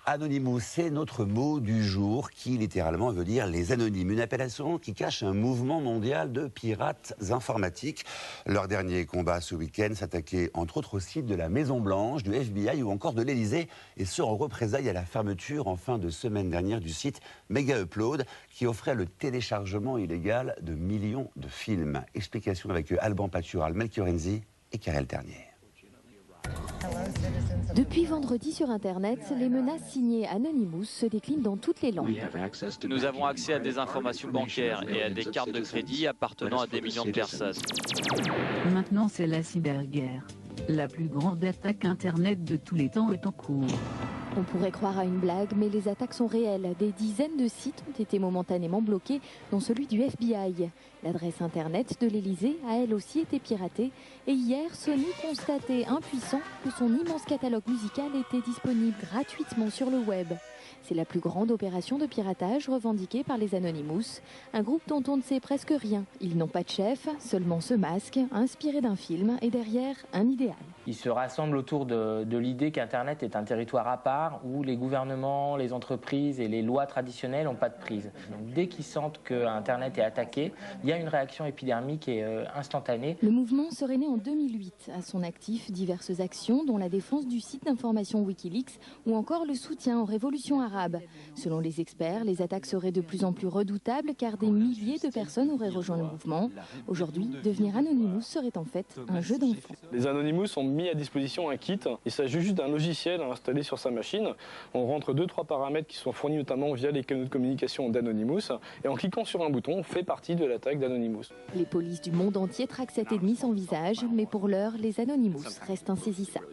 Anonymous, c'est notre mot du jour qui littéralement veut dire les anonymes. Une appellation qui cache un mouvement mondial de pirates informatiques. Leur dernier combat ce week-end s'attaquait entre autres au site de la Maison Blanche, du FBI ou encore de l'Elysée. Et ce en représailles à la fermeture en fin de semaine dernière du site Mega Upload qui offrait le téléchargement illégal de millions de films. Explication avec Alban Patural, Melchior Renzi et Karel Ternier. Depuis vendredi sur Internet, les menaces signées Anonymous se déclinent dans toutes les langues. Nous avons accès à des informations bancaires et à des cartes de crédit appartenant à des millions de personnes. Maintenant, c'est la cyberguerre. La plus grande attaque Internet de tous les temps est en cours. On pourrait croire à une blague, mais les attaques sont réelles. Des dizaines de sites ont été momentanément bloqués, dont celui du FBI. L'adresse Internet de l'Elysée a elle aussi été piratée. Et hier, Sony constatait impuissant que son immense catalogue musical était disponible gratuitement sur le web. C'est la plus grande opération de piratage revendiquée par les Anonymous, un groupe dont on ne sait presque rien. Ils n'ont pas de chef, seulement ce masque, inspiré d'un film et derrière un idéal. Ils se rassemblent autour de l'idée qu'Internet est un territoire à part où les gouvernements, les entreprises et les lois traditionnelles n'ont pas de prise. Donc, dès qu'ils sentent que Internet est attaqué, il y a une réaction épidermique et instantanée. Le mouvement serait né en 2008. À son actif, diverses actions dont la défense du site d'information Wikileaks ou encore le soutien aux révolutions arabes. Selon les experts, les attaques seraient de plus en plus redoutables car des milliers de personnes auraient rejoint le mouvement. Aujourd'hui, devenir Anonymous serait en fait un jeu d'enfant. Les Anonymous ont mis à disposition un kit. Il s'agit juste d'un logiciel à installer sur sa machine. On rentre 2-3 paramètres qui sont fournis notamment via les canaux de communication d'Anonymous. Et en cliquant sur un bouton, on fait partie de l'attaque d'Anonymous. Les polices du monde entier traquent cet ennemi sans visage, mais pour l'heure, les Anonymous restent insaisissables.